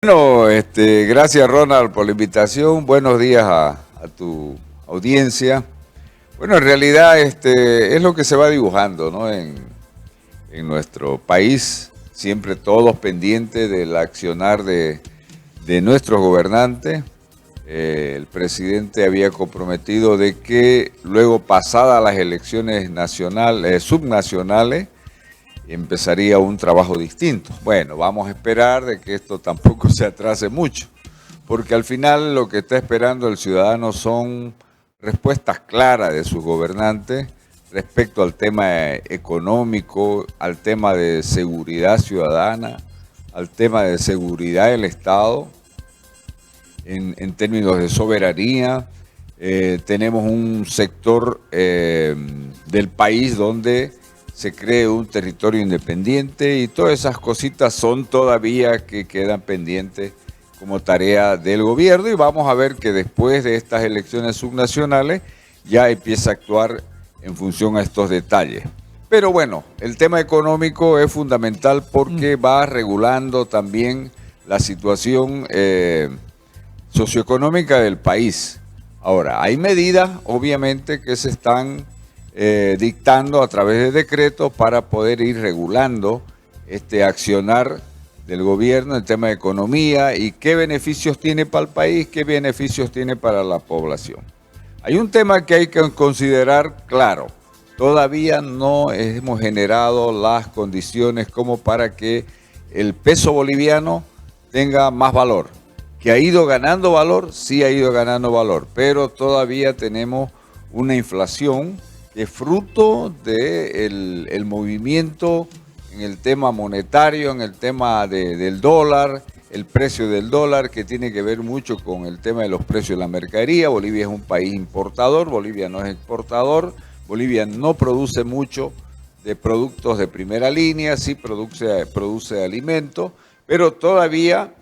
Bueno, gracias Ronald por la invitación. Buenos días a tu audiencia. Bueno, en realidad es lo que se va dibujando, ¿no? En nuestro país, siempre todos pendientes del accionar de nuestros gobernantes. El presidente había comprometido de que luego pasadas las elecciones nacionales, subnacionales, empezaría un trabajo distinto. Bueno, vamos a esperar de que esto tampoco se atrase mucho, porque al final lo que está esperando el ciudadano son respuestas claras de sus gobernantes respecto al tema económico, al tema de seguridad ciudadana, al tema de seguridad del Estado, en términos de soberanía. Tenemos un sector del país donde se cree un territorio independiente y todas esas cositas son todavía que quedan pendientes como tarea del gobierno, y vamos a ver que después de estas elecciones subnacionales ya empieza a actuar en función a estos detalles. Pero bueno, el tema económico es fundamental porque va regulando también la situación socioeconómica del país. Ahora, hay medidas, obviamente, que se están dictando a través de decretos para poder ir regulando este accionar del gobierno en tema de economía y qué beneficios tiene para el país, qué beneficios tiene para la población. Hay un tema que hay que considerar claro. Todavía no hemos generado las condiciones como para que el peso boliviano tenga más valor. Que ha ido ganando valor, sí ha ido ganando valor, pero todavía tenemos una inflación que es fruto del movimiento en el tema monetario, en el tema del dólar, el precio del dólar, que tiene que ver mucho con el tema de los precios de la mercadería. Bolivia es un país importador, Bolivia no es exportador, Bolivia no produce mucho de productos de primera línea, sí produce alimentos, pero todavía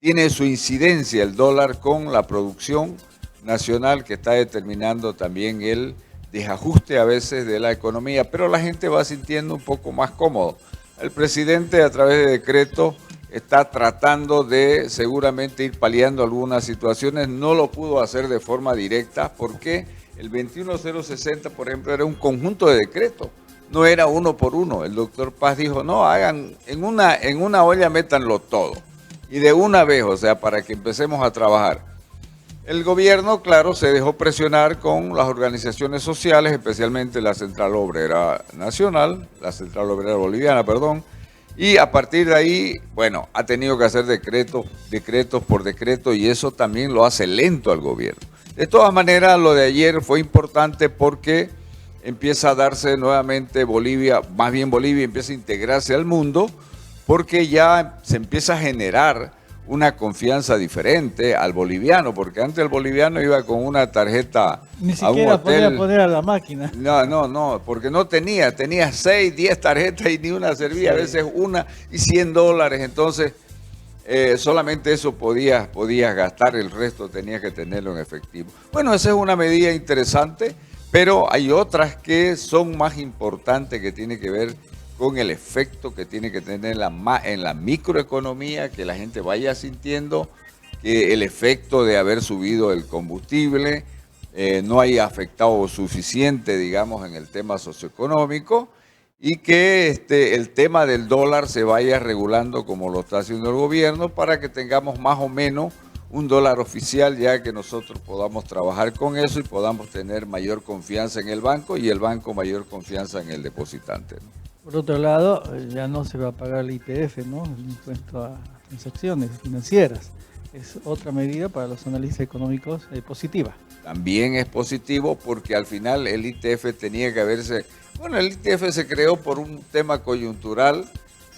tiene su incidencia el dólar con la producción nacional, que está determinando también el desajuste a veces de la economía, pero la gente va sintiendo un poco más cómodo. El presidente, a través de decreto, está tratando de seguramente ir paliando algunas situaciones. No lo pudo hacer de forma directa porque el 21060, por ejemplo, era un conjunto de decretos, no era uno por uno. El doctor Paz dijo, no, hagan en una olla, métanlo todo. Y de una vez, o sea, para que empecemos a trabajar. El gobierno, claro, se dejó presionar con las organizaciones sociales, especialmente la Central Obrera Nacional, la Central Obrera Boliviana, perdón, y a partir de ahí, bueno, ha tenido que hacer decretos por decreto, y eso también lo hace lento al gobierno. De todas maneras, lo de ayer fue importante porque empieza a darse nuevamente Bolivia, más bien Bolivia empieza a integrarse al mundo, porque ya se empieza a generar una confianza diferente al boliviano, porque antes el boliviano iba con una tarjeta Ni a un siquiera podía hotel. poner a la máquina. No, porque no tenía 6, 10 tarjetas y ni una servía, a veces una y $100, entonces solamente eso podías gastar, el resto tenías que tenerlo en efectivo. Bueno, esa es una medida interesante, pero hay otras que son más importantes, que tienen que ver con el efecto que tiene que tener en la microeconomía, que la gente vaya sintiendo que el efecto de haber subido el combustible no haya afectado suficiente, digamos, en el tema socioeconómico, y que el tema del dólar se vaya regulando como lo está haciendo el gobierno, para que tengamos más o menos un dólar oficial, ya que nosotros podamos trabajar con eso y podamos tener mayor confianza en el banco y el banco mayor confianza en el depositante, ¿no? Por otro lado, ya no se va a pagar el IPF, ¿no? El impuesto a transacciones financieras. Es otra medida para los analistas económicos positiva. También es positivo porque al final el ITF tenía que haberse... Bueno, el ITF se creó por un tema coyuntural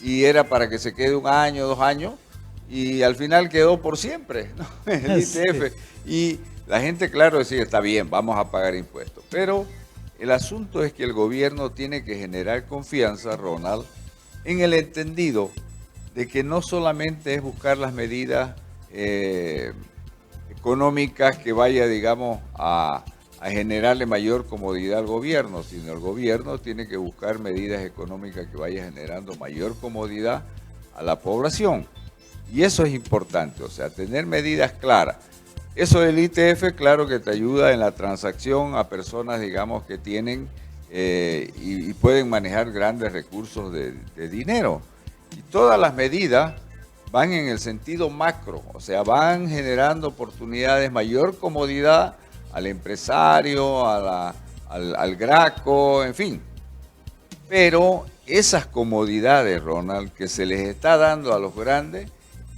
y era para que se quede 1 año, 2 años, y al final quedó por siempre, ¿no? El ITF. Y la gente, claro, decía, está bien, vamos a pagar impuestos, pero el asunto es que el gobierno tiene que generar confianza, Ronald, en el entendido de que no solamente es buscar las medidas económicas que vaya, digamos, a generarle mayor comodidad al gobierno, sino el gobierno tiene que buscar medidas económicas que vaya generando mayor comodidad a la población. Y eso es importante, o sea, tener medidas claras. Eso del ITF, claro que te ayuda en la transacción a personas, digamos, que tienen y pueden manejar grandes recursos de dinero. Y todas las medidas van en el sentido macro, o sea, van generando oportunidades, mayor comodidad al empresario, al graco, en fin. Pero esas comodidades, Ronald, que se les está dando a los grandes,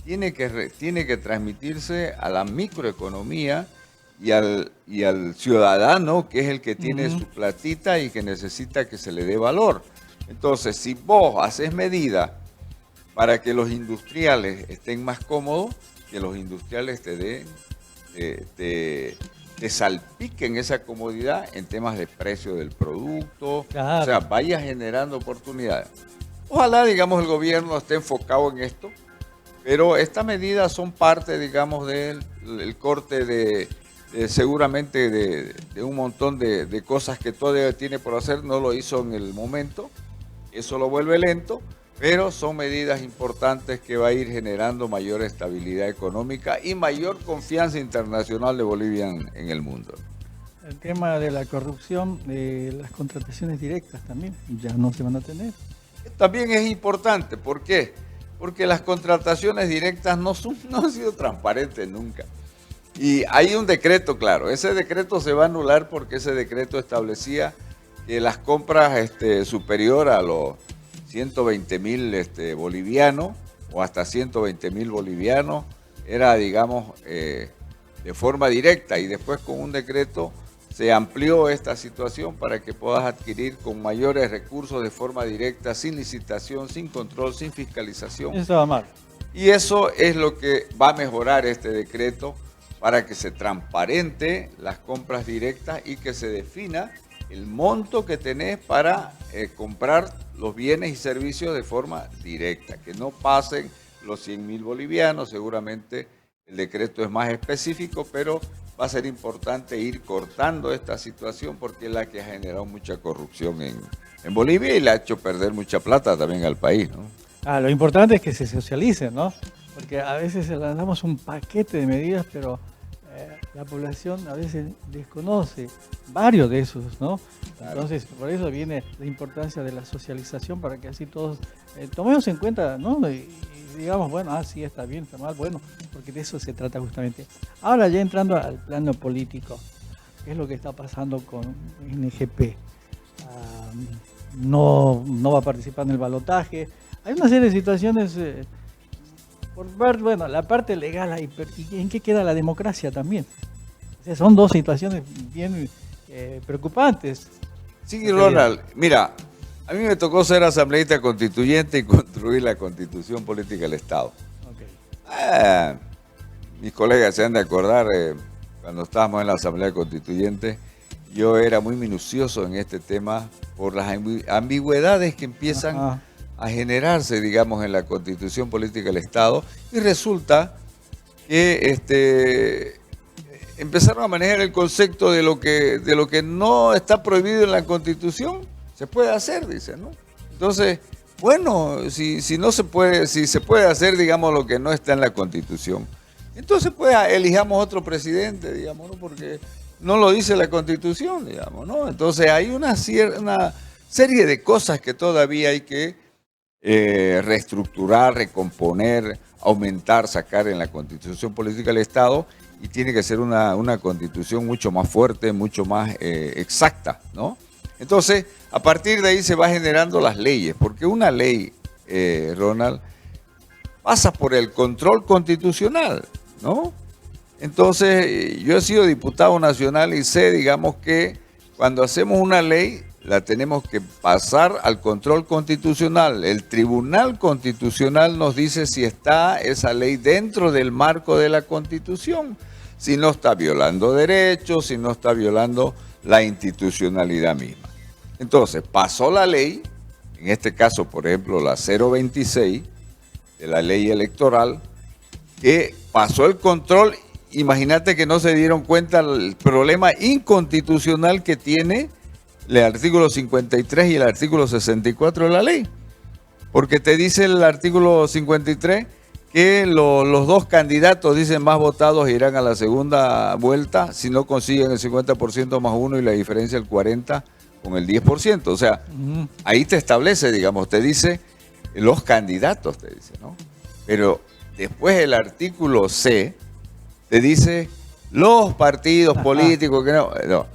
tiene que transmitirse a la microeconomía y al ciudadano, que es el que tiene su platita y que necesita que se le dé valor. Entonces, si vos haces medidas para que los industriales estén más cómodos, que los industriales te salpiquen esa comodidad en temas de precio del producto, Claro. o sea, vaya generando oportunidades. Ojalá, digamos, el gobierno esté enfocado en esto, pero estas medidas son parte, digamos, del corte seguramente de un montón de cosas que todavía tiene por hacer, no lo hizo en el momento, eso lo vuelve lento, pero son medidas importantes que va a ir generando mayor estabilidad económica y mayor confianza internacional de Bolivia en el mundo. El tema de la corrupción, de las contrataciones directas también, ya no se van a tener. También es importante, ¿por qué? Porque las contrataciones directas no han sido transparentes nunca. Y hay un decreto, claro, ese decreto se va a anular porque ese decreto establecía que las compras superior a los 120.000 bolivianos o hasta 120.000 bolivianos era, digamos, de forma directa, y después con un decreto se amplió esta situación para que puedas adquirir con mayores recursos de forma directa, sin licitación, sin control, sin fiscalización. Eso estaba mal. Y eso es lo que va a mejorar este decreto para que se transparente las compras directas y que se defina el monto que tenés para comprar los bienes y servicios de forma directa, que no pasen los 100.000 bolivianos. Seguramente el decreto es más específico, pero va a ser importante ir cortando esta situación porque es la que ha generado mucha corrupción en Bolivia y le ha hecho perder mucha plata también al país, ¿no? Lo importante es que se socialicen, ¿no? Porque a veces lanzamos un paquete de medidas, pero la población a veces desconoce varios de esos, ¿no? Claro. Entonces, por eso viene la importancia de la socialización, para que así todos tomemos en cuenta, ¿no? Y digamos, bueno, sí, está bien, está mal, bueno, porque de eso se trata justamente. Ahora, ya entrando al plano político, ¿qué es lo que está pasando con NGP? No va a participar en el balotaje. Hay una serie de situaciones... por ver, bueno, la parte legal ahí, ¿y en qué queda la democracia también? O sea, son dos situaciones bien preocupantes. Sí, Ronald, mira, a mí me tocó ser asambleísta constituyente y construir la Constitución Política del Estado. Okay. Mis colegas se han de acordar, cuando estábamos en la Asamblea Constituyente, yo era muy minucioso en este tema por las ambigüedades que empiezan a generarse, digamos, en la Constitución Política del Estado, y resulta que empezaron a manejar el concepto de lo que no está prohibido en la Constitución, se puede hacer, dicen, ¿no? Entonces, bueno, si se puede hacer, digamos, lo que no está en la Constitución, entonces pues elijamos otro presidente, digamos, ¿no? Porque no lo dice la Constitución, digamos, ¿no? Entonces hay una serie de cosas que todavía hay que reestructurar, recomponer, aumentar, sacar en la Constitución Política del Estado, y tiene que ser una Constitución mucho más fuerte, mucho más exacta, ¿no? Entonces, a partir de ahí se va generando las leyes, porque una ley, Ronald, pasa por el control constitucional, ¿no? Entonces, yo he sido diputado nacional y sé, digamos, que cuando hacemos una ley, la tenemos que pasar al control constitucional. El Tribunal Constitucional nos dice si está esa ley dentro del marco de la Constitución, si no está violando derechos, si no está violando la institucionalidad misma. Entonces, pasó la ley, en este caso, por ejemplo, la 026 de la ley electoral, que pasó el control. Imagínate que no se dieron cuenta del problema inconstitucional que tiene el artículo 53 y el artículo 64 de la ley. Porque te dice el artículo 53 que los dos candidatos dicen más votados irán a la segunda vuelta si no consiguen el 50% más uno y la diferencia el 40% con el 10%. O sea, ahí te establece, digamos, te dice los candidatos, te dice, ¿no? Pero después el artículo C te dice los partidos políticos que no.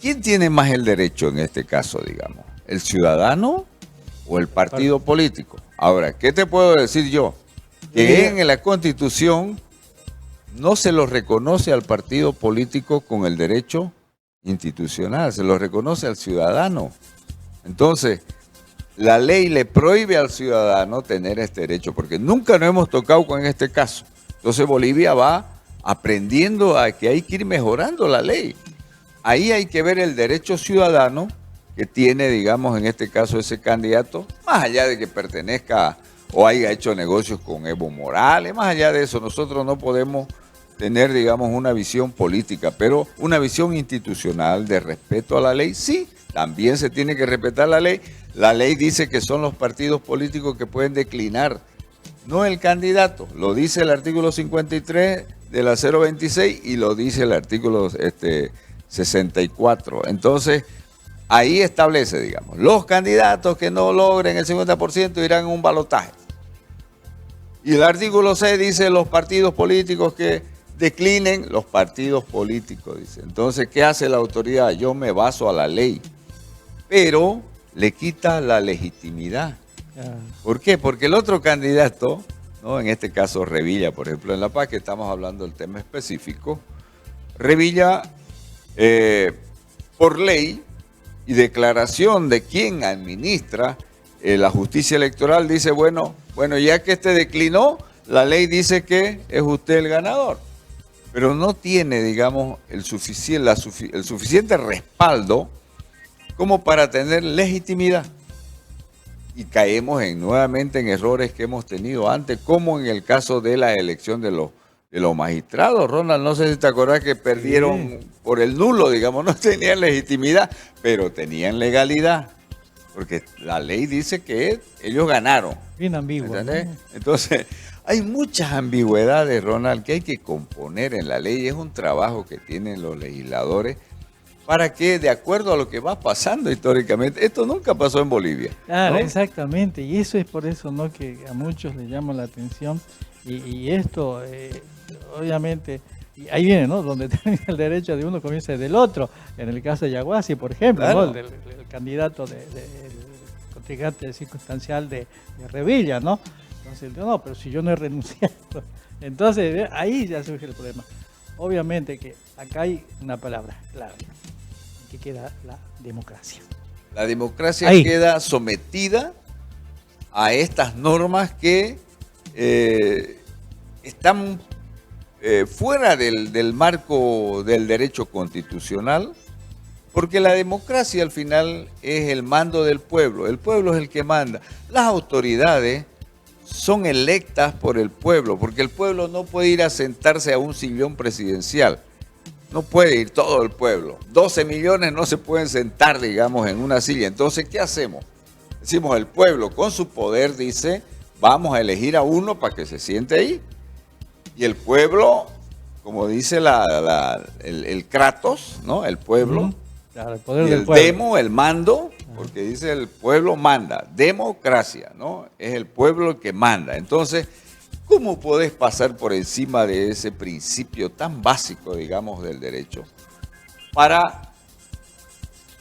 ¿Quién tiene más el derecho en este caso, digamos? ¿El ciudadano o el partido político? Ahora, ¿qué te puedo decir yo? Que en la Constitución no se lo reconoce al partido político con el derecho institucional, se lo reconoce al ciudadano. Entonces, la ley le prohíbe al ciudadano tener este derecho, porque nunca nos hemos tocado con este caso. Entonces, Bolivia va aprendiendo a que hay que ir mejorando la ley. Ahí hay que ver el derecho ciudadano que tiene, digamos, en este caso ese candidato, más allá de que pertenezca o haya hecho negocios con Evo Morales, más allá de eso, nosotros no podemos tener, digamos, una visión política, pero una visión institucional de respeto a la ley, sí, también se tiene que respetar la ley. La ley dice que son los partidos políticos que pueden declinar, no el candidato, lo dice el artículo 53 de la 026 y lo dice el artículo 64. Entonces, ahí establece, digamos, los candidatos que no logren el 50% irán en un balotaje. Y el artículo 6 dice los partidos políticos que declinen, los partidos políticos, dice. Entonces, ¿qué hace la autoridad? Yo me baso a la ley, pero le quita la legitimidad. ¿Por qué? Porque el otro candidato, ¿no? En este caso Revilla, por ejemplo, en La Paz, que estamos hablando del tema específico, Revilla, por ley y declaración de quien administra la justicia electoral, dice, bueno, ya que este declinó, la ley dice que es usted el ganador, pero no tiene, digamos, el suficiente respaldo como para tener legitimidad. Y caemos nuevamente en errores que hemos tenido antes, como en el caso de la elección de los magistrados. Ronald, no sé si te acuerdas que perdieron por el nulo, digamos, no tenían legitimidad, pero tenían legalidad, porque la ley dice que ellos ganaron. Bien ambiguo, ¿no? Entonces, hay muchas ambigüedades, Ronald, que hay que componer en la ley. Es un trabajo que tienen los legisladores para que, de acuerdo a lo que va pasando históricamente, esto nunca pasó en Bolivia. Claro, ¿no? Exactamente, y eso es por eso, ¿no?, que a muchos les llama la atención, y esto, obviamente, y ahí viene, ¿no?, donde termina el derecho de uno comienza del otro, en el caso de Yaguasi, por ejemplo, Claro. ¿no?, el candidato el contrincante circunstancial de Revilla, ¿no? Entonces, no, pero si yo no he renunciado, entonces ahí ya surge el problema. Obviamente que acá hay una palabra clave, que queda la democracia. La democracia Ahí queda sometida a estas normas que están fuera del marco del derecho constitucional, porque la democracia al final es el mando del pueblo. El pueblo es el que manda. Las autoridades son electas por el pueblo, porque el pueblo no puede ir a sentarse a un sillón presidencial. No puede ir todo el pueblo. 12 millones no se pueden sentar, digamos, en una silla. Entonces, ¿qué hacemos? Decimos, el pueblo con su poder dice, vamos a elegir a uno para que se siente ahí. Y el pueblo, como dice el Kratos, ¿no? El pueblo. Claro, el poder Y del el pueblo. demo, el mando, porque dice el pueblo manda. Democracia, ¿no? Es el pueblo el que manda. Entonces, ¿cómo podés pasar por encima de ese principio tan básico, digamos, del derecho, para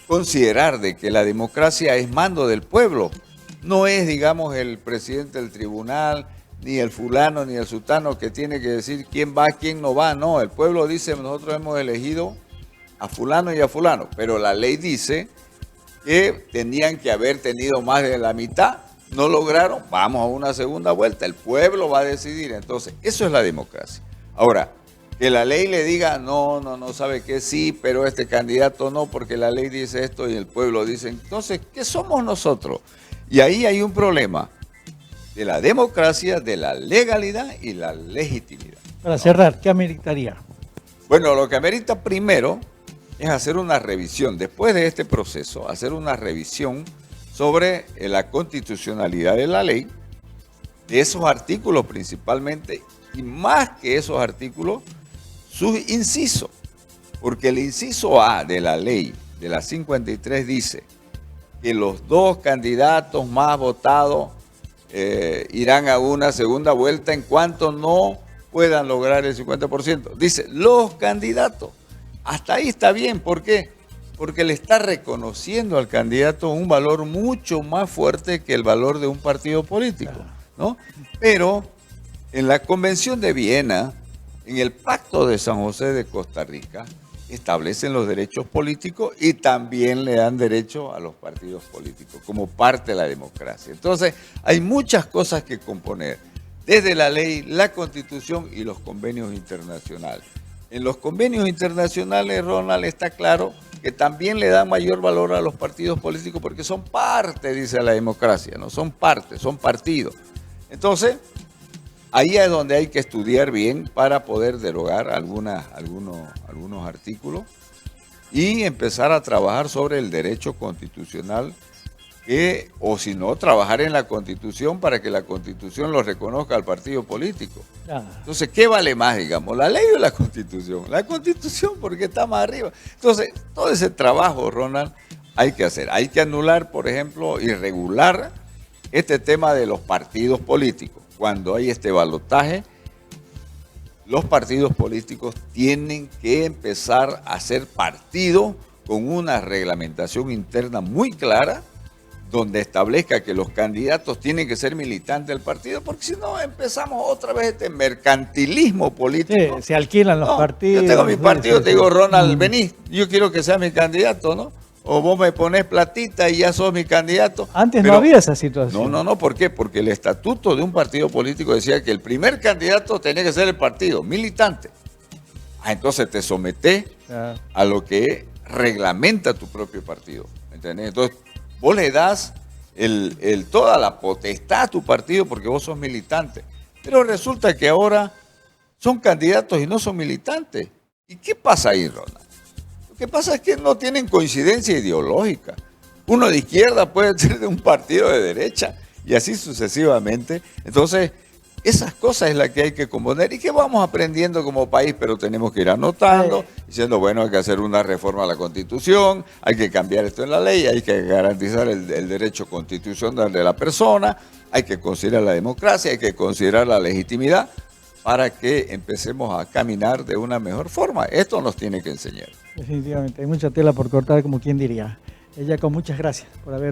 considerar de que la democracia es mando del pueblo? No es, digamos, el presidente del tribunal, ni el fulano, ni el sultano que tiene que decir quién va, quién no va. No, el pueblo dice, nosotros hemos elegido a fulano y a fulano, pero la ley dice que tenían que haber tenido más de la mitad. No lograron, vamos a una segunda vuelta, el pueblo va a decidir. Entonces, eso es la democracia. Ahora, que la ley le diga, no, sabe que sí, pero este candidato no, porque la ley dice esto y el pueblo dice, entonces, ¿qué somos nosotros? Y ahí hay un problema de la democracia, de la legalidad y la legitimidad. Para cerrar, ¿qué ameritaría? Bueno, lo que amerita primero es hacer una revisión, después de este proceso, hacer una revisión sobre la constitucionalidad de la ley de esos artículos principalmente, y más que esos artículos, sus incisos. Porque el inciso A de la ley de la 53 dice que los dos candidatos más votados irán a una segunda vuelta en cuanto no puedan lograr el 50%. Dice, los candidatos. Hasta ahí está bien. ¿Por qué? Porque le está reconociendo al candidato un valor mucho más fuerte que el valor de un partido político, ¿no? Pero en la Convención de Viena, en el Pacto de San José de Costa Rica, establecen los derechos políticos y también le dan derecho a los partidos políticos como parte de la democracia. Entonces, hay muchas cosas que componer, desde la ley, la Constitución y los convenios internacionales. En los convenios internacionales, Ronald, está claro que también le dan mayor valor a los partidos políticos porque son parte, dice la democracia, no son parte, son partidos. Entonces, ahí es donde hay que estudiar bien para poder derogar algunos artículos y empezar a trabajar sobre el derecho constitucional, o si no, trabajar en la Constitución para que la Constitución lo reconozca al partido político. Entonces, ¿qué vale más, digamos, la ley o la Constitución? La Constitución, porque está más arriba. Entonces, todo ese trabajo, Ronald, hay que hacer. Hay que anular, por ejemplo, y regular este tema de los partidos políticos. Cuando hay este balotaje, los partidos políticos tienen que empezar a ser partidos con una reglamentación interna muy clara, donde establezca que los candidatos tienen que ser militantes del partido, porque si no empezamos otra vez este mercantilismo político. Sí, se alquilan los partidos. Yo tengo mi partido, te digo, Ronald, vení, yo quiero que sea mi candidato, ¿no? O vos me ponés platita y ya sos mi candidato. Antes no había esa situación. No, ¿por qué? Porque el estatuto de un partido político decía que el primer candidato tenía que ser el partido, militante. Entonces te sometés a lo que reglamenta tu propio partido, ¿entendés? Entonces vos le das toda la potestad a tu partido porque vos sos militante. Pero resulta que ahora son candidatos y no son militantes. ¿Y qué pasa ahí, Ronald? Lo que pasa es que no tienen coincidencia ideológica. Uno de izquierda puede ser de un partido de derecha y así sucesivamente. Entonces, esas cosas es las que hay que componer y que vamos aprendiendo como país, pero tenemos que ir anotando, diciendo, bueno, hay que hacer una reforma a la Constitución, hay que cambiar esto en la ley, hay que garantizar el derecho constitucional de la persona, hay que considerar la democracia, hay que considerar la legitimidad para que empecemos a caminar de una mejor forma. Esto nos tiene que enseñar. Definitivamente, hay mucha tela por cortar, como quien diría. Jacob, muchas gracias por haber